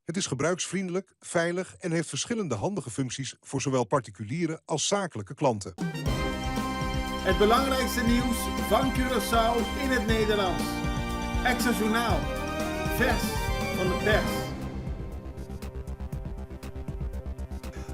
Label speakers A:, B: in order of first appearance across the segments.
A: Het is gebruiksvriendelijk, veilig en heeft verschillende handige functies voor zowel particuliere als zakelijke klanten.
B: Het belangrijkste nieuws van Curaçao in het Nederlands. Extra Journaal. Vers van de pers.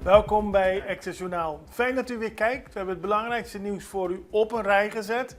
C: Welkom bij Extra Journaal. Fijn dat u weer kijkt. We hebben het belangrijkste nieuws voor u op een rij gezet.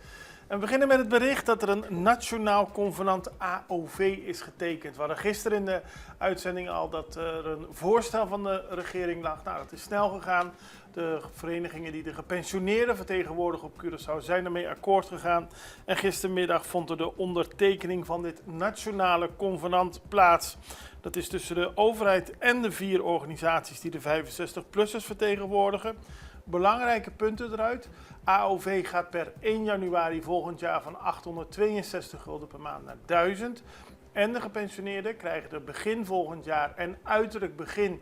C: En we beginnen met het bericht dat er een nationaal convenant AOV is getekend. We hadden gisteren in de uitzending al dat er een voorstel van de regering lag. Nou, dat is snel gegaan. De verenigingen die de gepensioneerden vertegenwoordigen op Curaçao zijn ermee akkoord gegaan. En gistermiddag vond er de ondertekening van dit nationale convenant plaats. Dat is tussen de overheid en de 4 organisaties die de 65-plussers vertegenwoordigen. Belangrijke punten eruit. AOV gaat per 1 januari volgend jaar van 862 gulden per maand naar 1000. En de gepensioneerden krijgen er begin volgend jaar en uiterlijk begin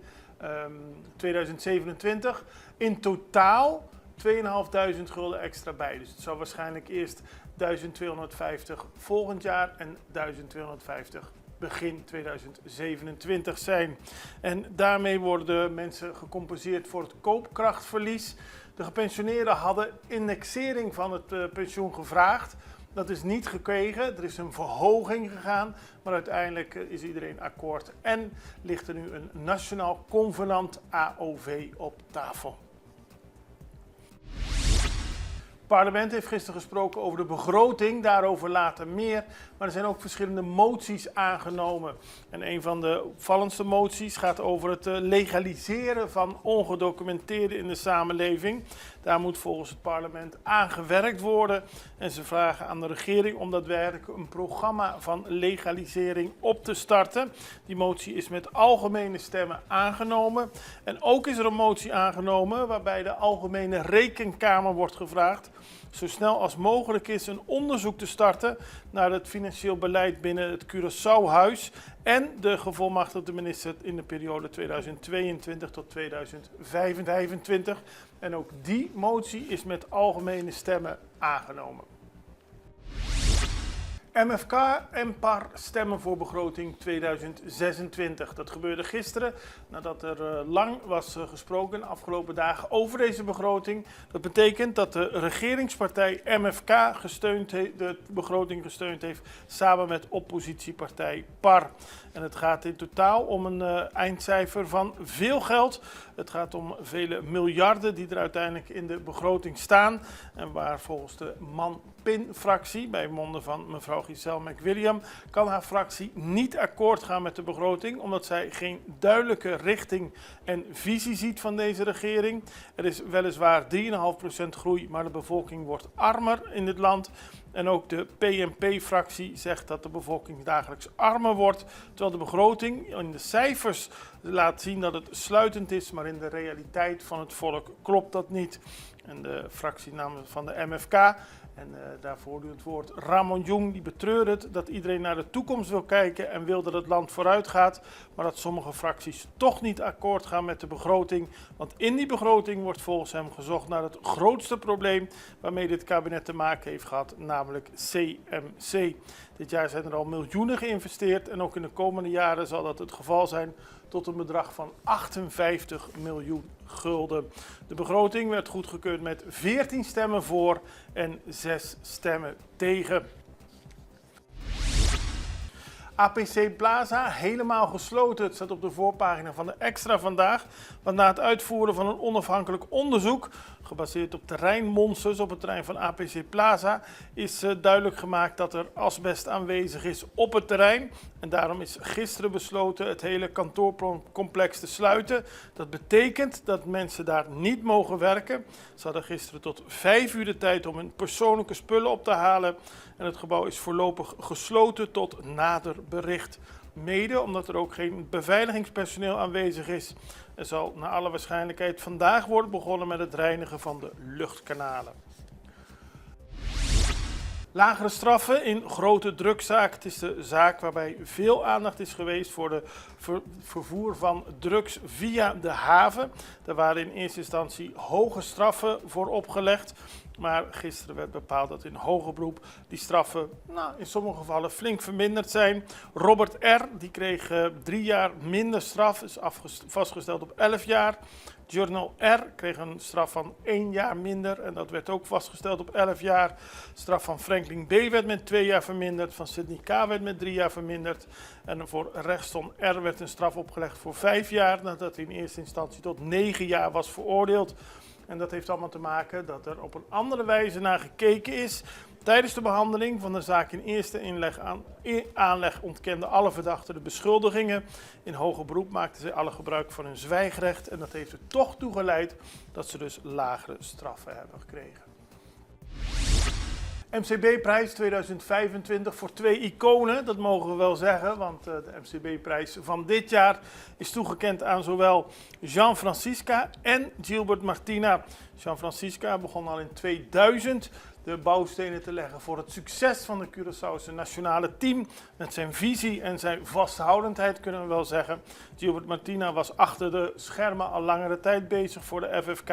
C: 2027 in totaal 2500 gulden extra bij. Dus het zal waarschijnlijk eerst 1250 volgend jaar en 1250 begin 2027 zijn. En daarmee worden mensen gecompenseerd voor het koopkrachtverlies. De gepensioneerden hadden indexering van het pensioen gevraagd. Dat is niet gekregen. Er is een verhoging gegaan. Maar uiteindelijk is iedereen akkoord. En ligt er nu een nationaal convenant AOV op tafel. Het parlement heeft gisteren gesproken over de begroting, daarover later meer. Maar er zijn ook verschillende moties aangenomen. En een van de opvallendste moties gaat over het legaliseren van ongedocumenteerden in de samenleving. Daar moet volgens het parlement aan gewerkt worden. En ze vragen aan de regering om daadwerkelijk een programma van legalisering op te starten. Die motie is met algemene stemmen aangenomen. En ook is er een motie aangenomen waarbij de Algemene Rekenkamer wordt gevraagd zo snel als mogelijk is een onderzoek te starten naar het financieel beleid binnen het Curaçao-huis en de gevolmachtigde minister in de periode 2022 tot 2025. En ook die motie is met algemene stemmen aangenomen. MFK en PAR stemmen voor begroting 2026. Dat gebeurde gisteren nadat er lang was gesproken de afgelopen dagen over deze begroting. Dat betekent dat de regeringspartij MFK de begroting gesteund heeft samen met oppositiepartij PAR. En het gaat in totaal om een eindcijfer van veel geld. Het gaat om vele miljarden die er uiteindelijk in de begroting staan. En waar volgens de Man-Pin-fractie, bij monden van mevrouw Giselle McWilliam, kan haar fractie niet akkoord gaan met de begroting, omdat zij geen duidelijke richting en visie ziet van deze regering. Er is weliswaar 3,5% groei, maar de bevolking wordt armer in dit land. En ook de PNP-fractie zegt dat de bevolking dagelijks armer wordt, terwijl de begroting in de cijfers laat zien dat het sluitend is, maar in de realiteit van het volk klopt dat niet. En de fractienaam van de MFK, en daarvoor doet het woord Ramon Jong, die betreurt het dat iedereen naar de toekomst wil kijken en wil dat het land vooruit gaat, maar dat sommige fracties toch niet akkoord gaan met de begroting. Want in die begroting wordt volgens hem gezocht naar het grootste probleem waarmee dit kabinet te maken heeft gehad, namelijk CMC. Dit jaar zijn er al miljoenen geïnvesteerd en ook in de komende jaren zal dat het geval zijn, tot een bedrag van 58 miljoen gulden. De begroting werd goedgekeurd met 14 stemmen voor en 6 stemmen tegen. APC Plaza helemaal gesloten. Het staat op de voorpagina van de Extra vandaag. Want na het uitvoeren van een onafhankelijk onderzoek, gebaseerd op terreinmonsters op het terrein van APC Plaza, is duidelijk gemaakt dat er asbest aanwezig is op het terrein. En daarom is gisteren besloten het hele kantoorcomplex te sluiten. Dat betekent dat mensen daar niet mogen werken. Ze hadden gisteren tot 5 uur de tijd om hun persoonlijke spullen op te halen. En het gebouw is voorlopig gesloten tot nader bericht. Mede omdat er ook geen beveiligingspersoneel aanwezig is. Er zal naar alle waarschijnlijkheid vandaag worden begonnen met het reinigen van de luchtkanalen. Lagere straffen in grote drugzaak. Het is de zaak waarbij veel aandacht is geweest voor de vervoer van drugs via de haven. Daar waren in eerste instantie hoge straffen voor opgelegd. Maar gisteren werd bepaald dat in hoger beroep die straffen in sommige gevallen flink verminderd zijn. Robert R. die kreeg 3 jaar minder straf, is vastgesteld op 11 jaar. Journal R. kreeg een straf van 1 jaar minder en dat werd ook vastgesteld op 11 jaar. Straf van Franklin B. werd met 2 jaar verminderd, van Sidney K. werd met 3 jaar verminderd. En voor Rechtston R. werd een straf opgelegd voor 5 jaar, nadat hij in eerste instantie tot 9 jaar was veroordeeld. En dat heeft allemaal te maken dat er op een andere wijze naar gekeken is. Tijdens de behandeling van de zaak in eerste aanleg ontkenden alle verdachten de beschuldigingen. In hoger beroep maakten zij alle gebruik van hun zwijgrecht. En dat heeft er toch toe geleid dat ze dus lagere straffen hebben gekregen. MCB-prijs 2025 voor 2 iconen, dat mogen we wel zeggen, want de MCB-prijs van dit jaar is toegekend aan zowel Jean Francisca en Gilbert Martina. Jean Francisca begon al in 2000 de bouwstenen te leggen voor het succes van de Curaçaose nationale team. Met zijn visie en zijn vasthoudendheid kunnen we wel zeggen. Gilbert Martina was achter de schermen al langere tijd bezig voor de FFK.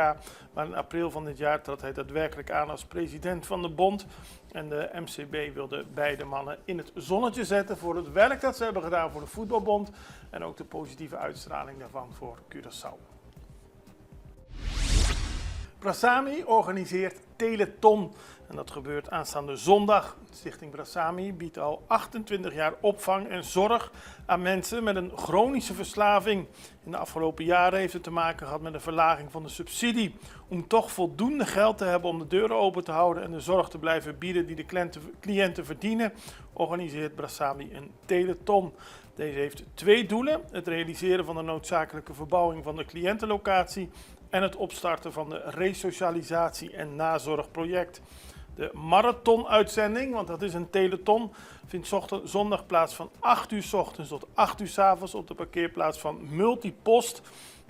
C: Maar in april van dit jaar trad hij daadwerkelijk aan als president van de bond. En de MCB wilde beide mannen in het zonnetje zetten voor het werk dat ze hebben gedaan voor de voetbalbond. En ook de positieve uitstraling daarvan voor Curaçao. Brasami organiseert Teleton en dat gebeurt aanstaande zondag. Stichting Brasami biedt al 28 jaar opvang en zorg aan mensen met een chronische verslaving. In de afgelopen jaren heeft het te maken gehad met een verlaging van de subsidie. Om toch voldoende geld te hebben om de deuren open te houden en de zorg te blijven bieden die de cliënten verdienen, organiseert Brasami een Teleton. Deze heeft 2 doelen: het realiseren van de noodzakelijke verbouwing van de cliëntenlocatie en het opstarten van de resocialisatie- en nazorgproject. De marathonuitzending, want dat is een teleton, vindt zondag plaats van 8 uur 's ochtends tot 8 uur 's avonds op de parkeerplaats van Multipost.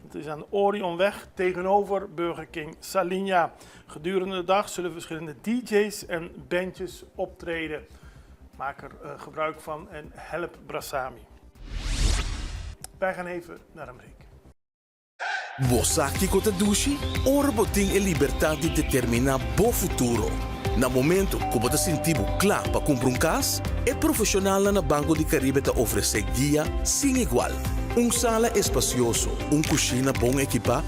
C: Het is aan Orionweg tegenover Burger King Salinha. Gedurende de dag zullen verschillende DJ's en bandjes optreden. Maak er gebruik van en help Brasami. Wij gaan even naar een break.
D: Você aqui com a Dushi, orbo tem a liberdade de determinar bo futuro. Na momento que você sentir klaar para comprar casa, é profissional na Banco de Caribe te oferece guia sem igual. Sala espacioso, cozinha bom equipa,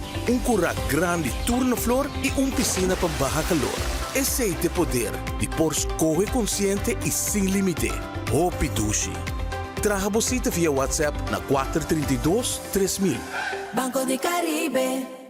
D: curral grande turnofloor e piscina para baja calor. Esse é o poder de por escolher consciente e sem limite. Hopi Dushi. Traga você via WhatsApp na 432 3000.
E: Banco de Caribe.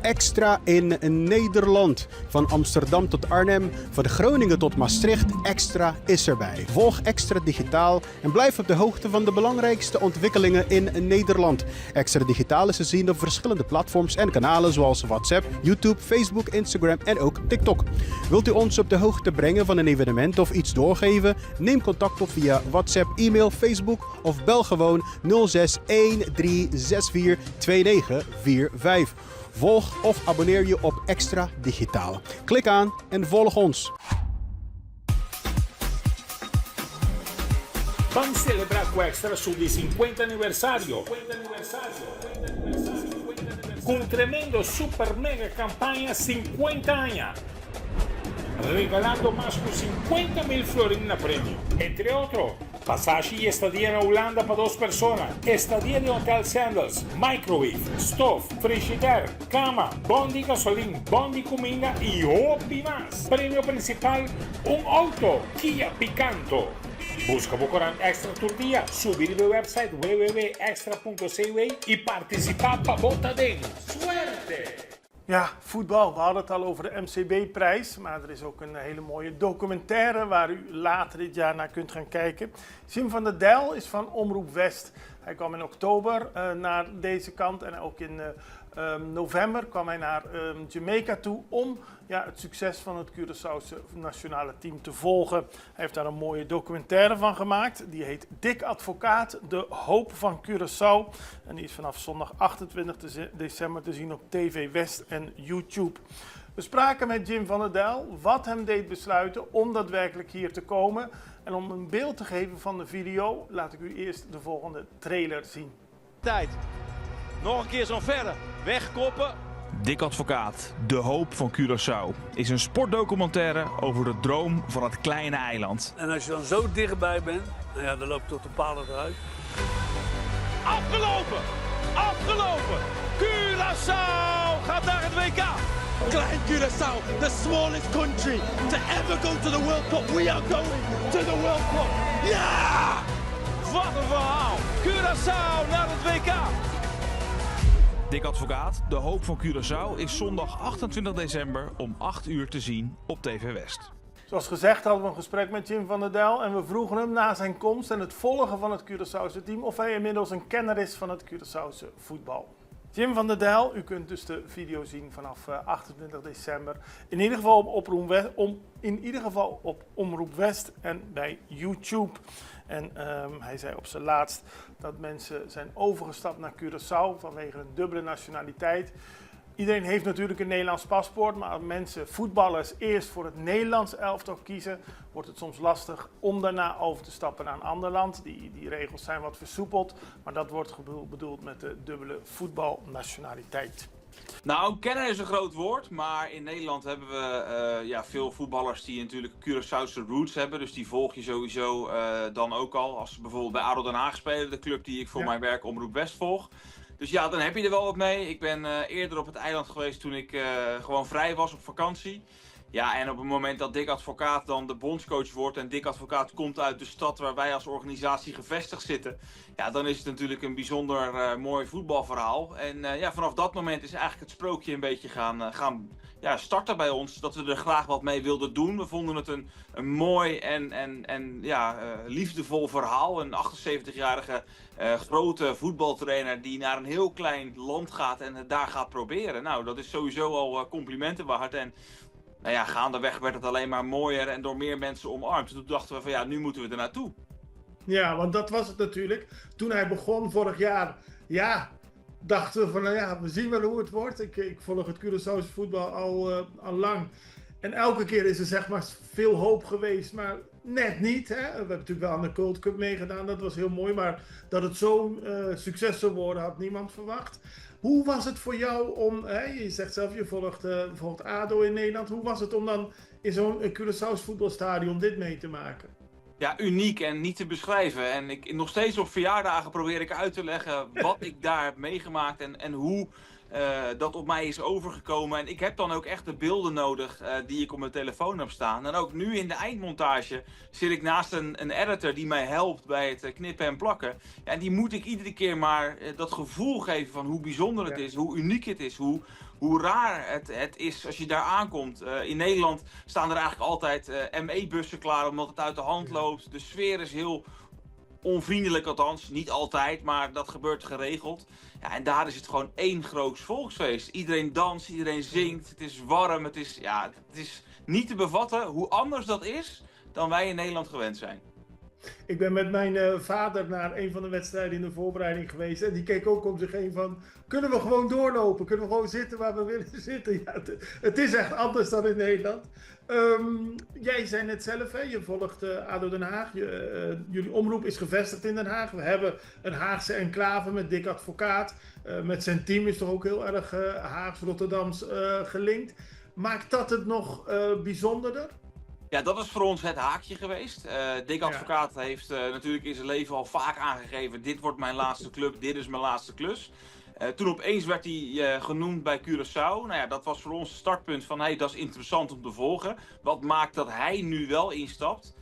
F: Extra in Nederland. Van Amsterdam tot Arnhem, van Groningen tot Maastricht. Extra is erbij. Volg Extra Digitaal en blijf op de hoogte van de belangrijkste ontwikkelingen in Nederland. Extra Digitaal is te zien op verschillende platforms en kanalen zoals WhatsApp, YouTube, Facebook, Instagram en ook TikTok. Wilt u ons op de hoogte brengen van een evenement of iets doorgeven? Neem contact op via WhatsApp, e-mail, Facebook of bel gewoon 06 1364 2945. Volg of abonneer je op Extra Digitaal. Klik aan en volg ons.
G: Vamos celebrar com Extra su 50 aniversario. Com um tremendo super mega campanha 50 años. Regalando más de 50.000 florines na premio. Entre otros, pasaje y estadía en Holanda para 2 personas. Estadía de Hotel Sandals, microwave, stove, frigider, cama, bondi gasolina, bondi comida y hopi más. Premio principal, un auto Kia Picanto. Busca Bocorán Extra Tour Dia, subir de website www.extra.cw y participar para Bota Den. Suerte!
C: Ja, voetbal. We hadden het al over de MCB-prijs, maar er is ook een hele mooie documentaire waar u later dit jaar naar kunt gaan kijken. Sim van der Dijl is van Omroep West. Hij kwam in oktober naar deze kant en ook in november kwam hij naar Jamaica toe om het succes van het Curaçaose nationale team te volgen. Hij heeft daar een mooie documentaire van gemaakt. Die heet Dick Advocaat, de hoop van Curaçao. En die is vanaf zondag 28 december te zien op TV West en YouTube. We spraken met Jim van der Del wat hem deed besluiten om daadwerkelijk hier te komen. En om een beeld te geven van de video laat ik u eerst de volgende trailer zien.
H: Tijd. Nog een keer zo'n verre. Wegkoppen.
I: Dick Advocaat, de hoop van Curaçao, is een sportdocumentaire over de droom van het kleine eiland.
J: En als je dan zo dichtbij bent, nou ja, dan loop je tot de palen eruit.
H: Afgelopen. Afgelopen. Curaçao gaat naar het WK. Klein Curaçao, the smallest country to ever go to the World Cup. We are going to the World Cup. Ja! Wat een verhaal. Curaçao naar het WK.
I: Dick Advocaat, de hoop van Curaçao, is zondag 28 december om 8 uur te zien op TV West.
C: Zoals gezegd hadden we een gesprek met Jim van der Del en we vroegen hem na zijn komst en het volgen van het Curaçaose team of hij inmiddels een kenner is van het Curaçaose voetbal. Jim van der Del, u kunt dus de video zien vanaf 28 december. In ieder geval op Omroep West en bij YouTube. En hij zei op zijn laatst dat mensen zijn overgestapt naar Curaçao vanwege een dubbele nationaliteit. Iedereen heeft natuurlijk een Nederlands paspoort, maar als mensen, voetballers, eerst voor het Nederlands elftal kiezen, wordt het soms lastig om daarna over te stappen naar een ander land. Die regels zijn wat versoepeld, maar dat wordt bedoeld met de dubbele voetbalnationaliteit.
K: Nou, kenner is een groot woord, maar in Nederland hebben we veel voetballers die natuurlijk Curaçaose roots hebben. Dus die volg je sowieso dan ook al. Als ze bijvoorbeeld bij ADO Den Haag spelen, de club die ik voor mijn werk Omroep West volg. Dus ja, dan heb je er wel wat mee. Ik ben eerder op het eiland geweest toen ik gewoon vrij was op vakantie. Ja, en op het moment dat Dick Advocaat dan de bondscoach wordt en Dick Advocaat komt uit de stad waar wij als organisatie gevestigd zitten. Ja, dan is het natuurlijk een bijzonder mooi voetbalverhaal. En vanaf dat moment is eigenlijk het sprookje een beetje gaan starten bij ons. Dat we er graag wat mee wilden doen. We vonden het een mooi en liefdevol verhaal. Een 78-jarige grote voetbaltrainer die naar een heel klein land gaat en het daar gaat proberen. Nou, dat is sowieso al complimenten waard. En nou ja, gaandeweg werd het alleen maar mooier en door meer mensen omarmd. Toen dachten we van ja, nu moeten we er naartoe.
B: Ja, want dat was het natuurlijk. Toen hij begon vorig jaar, dachten we van we zien wel hoe het wordt. Ik volg het Curaçaose voetbal al lang. En elke keer is er zeg maar veel hoop geweest, maar net niet. Hè? We hebben natuurlijk wel aan de Gold Cup meegedaan, dat was heel mooi. Maar dat het zo'n succes zou worden had niemand verwacht. Hoe was het voor jou om, je zegt zelf, je volgt ADO in Nederland. Hoe was het om dan in zo'n Curaçao's voetbalstadion dit mee te maken?
K: Ja, uniek en niet te beschrijven. En nog steeds op verjaardagen probeer ik uit te leggen wat ik daar heb meegemaakt en hoe dat op mij is overgekomen. En ik heb dan ook echt de beelden nodig die ik op mijn telefoon heb staan. En ook nu in de eindmontage zit ik naast een editor die mij helpt bij het knippen en plakken. Ja, en die moet ik iedere keer maar dat gevoel geven van hoe bijzonder het is, hoe uniek het is, hoe raar het is als je daar aankomt. In Nederland staan er eigenlijk altijd ME-bussen klaar omdat het uit de hand loopt. De sfeer is heel onvriendelijk, althans. Niet altijd, maar dat gebeurt geregeld. Ja, en daar is het gewoon één groot volksfeest. Iedereen danst, iedereen zingt. Het is warm, het is niet te bevatten hoe anders dat is dan wij in Nederland gewend zijn.
B: Ik ben met mijn vader naar een van de wedstrijden in de voorbereiding geweest. En die keek ook om zich heen van, kunnen we gewoon doorlopen? Kunnen we gewoon zitten waar we willen zitten? Ja, het is echt anders dan in Nederland. Jij zei net zelf, je volgt ADO Den Haag. Jullie omroep is gevestigd in Den Haag. We hebben een Haagse enclave met Dick Advocaat. Met zijn team is toch ook heel erg Haags-Rotterdams gelinkt. Maakt dat het nog bijzonderder?
K: Ja, dat is voor ons het haakje geweest. Dick Advocaat heeft natuurlijk in zijn leven al vaak aangegeven, dit wordt mijn laatste club, dit is mijn laatste klus. Toen opeens werd hij genoemd bij Curaçao. Nou ja, dat was voor ons het startpunt van, dat is interessant om te volgen. Wat maakt dat hij nu wel instapt?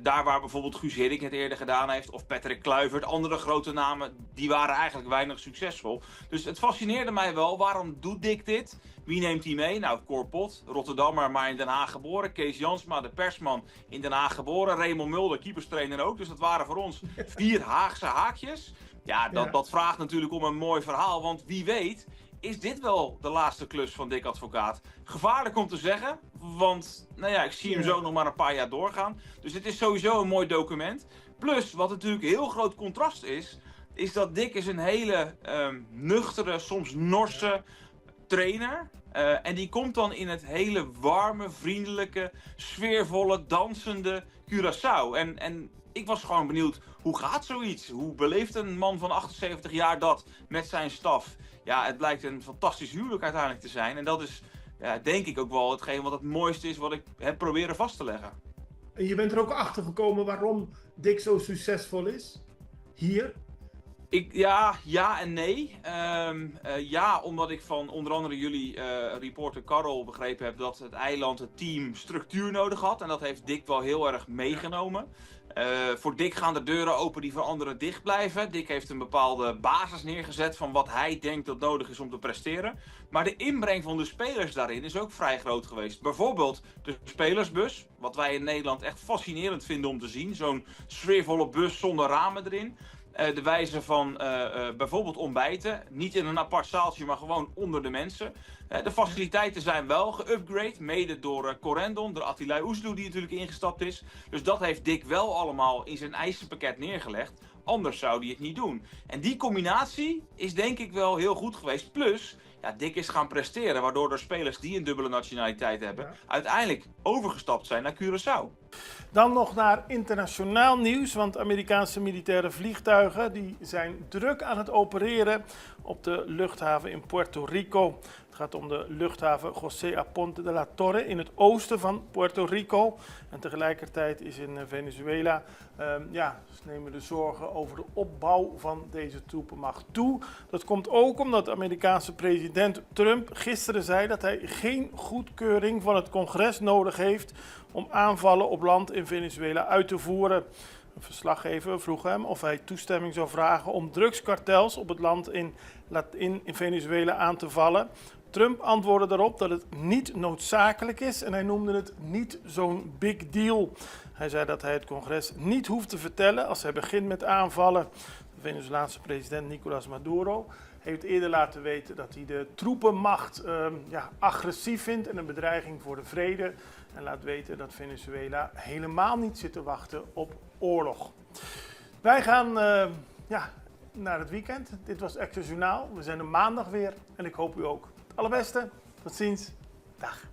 K: Daar waar bijvoorbeeld Guus Hiddink het eerder gedaan heeft, of Patrick Kluivert, andere grote namen, die waren eigenlijk weinig succesvol. Dus het fascineerde mij wel, waarom doet Dick dit? Wie neemt hij mee? Nou, Cor Pot, Rotterdammer, maar in Den Haag geboren. Kees Jansma, de persman, in Den Haag geboren. Raymond Mulder, keeperstrainer ook. Dus dat waren voor ons 4 Haagse haakjes. Ja, dat vraagt natuurlijk om een mooi verhaal, want wie weet is dit wel de laatste klus van Dick Advocaat. Gevaarlijk om te zeggen, want ik zie hem zo nog maar een paar jaar doorgaan. Dus het is sowieso een mooi document. Plus, wat natuurlijk een heel groot contrast is dat Dick is een hele nuchtere, soms norse trainer. En die komt dan in het hele warme, vriendelijke, sfeervolle, dansende Curaçao. En ik was gewoon benieuwd, hoe gaat zoiets? Hoe beleeft een man van 78 jaar dat met zijn staf? Ja, het blijkt een fantastisch huwelijk uiteindelijk te zijn. En dat is, denk ik ook wel hetgeen wat het mooiste is wat ik heb proberen vast te leggen.
B: En je bent er ook achter gekomen waarom Dick zo succesvol is? Hier?
K: Ja en nee. Ja, omdat ik van onder andere jullie reporter Karel begrepen heb dat het eiland, het team, structuur nodig had. En dat heeft Dick wel heel erg meegenomen. Voor Dick gaan de deuren open die voor anderen dicht blijven. Dick heeft een bepaalde basis neergezet van wat hij denkt dat nodig is om te presteren. Maar de inbreng van de spelers daarin is ook vrij groot geweest. Bijvoorbeeld de spelersbus, wat wij in Nederland echt fascinerend vinden om te zien. Zo'n sfeervolle bus zonder ramen erin. De wijze van bijvoorbeeld ontbijten. Niet in een apart zaaltje, maar gewoon onder de mensen. De faciliteiten zijn wel geupgrade. Mede door Corendon, door Attilay Oesloe die natuurlijk ingestapt is. Dus dat heeft Dick wel allemaal in zijn eisenpakket neergelegd. Anders zou hij het niet doen. En die combinatie is denk ik wel heel goed geweest. Plus, Dick is gaan presteren. Waardoor er spelers die een dubbele nationaliteit hebben uiteindelijk overgestapt zijn naar Curaçao.
C: Dan nog naar internationaal nieuws, want Amerikaanse militaire vliegtuigen die zijn druk aan het opereren op de luchthaven in Puerto Rico. Het gaat om de luchthaven José Aponte de la Torre in het oosten van Puerto Rico. En tegelijkertijd is in Venezuela, ze nemen de zorgen over de opbouw van deze troepenmacht toe. Dat komt ook omdat de Amerikaanse president Trump gisteren zei dat hij geen goedkeuring van het congres nodig heeft om aanvallen op land in Venezuela uit te voeren. Een verslaggever vroeg hem of hij toestemming zou vragen om drugskartels op het land in Venezuela aan te vallen. Trump antwoordde daarop dat het niet noodzakelijk is en hij noemde het niet zo'n big deal. Hij zei dat hij het congres niet hoeft te vertellen als hij begint met aanvallen. De Venezolaanse president Nicolás Maduro heeft eerder laten weten dat hij de troepenmacht agressief vindt en een bedreiging voor de vrede. En laat weten dat Venezuela helemaal niet zit te wachten op oorlog. Wij gaan naar het weekend. Dit was Extra Journaal. We zijn er maandag weer en ik hoop u ook. Het allerbeste. Tot ziens. Dag.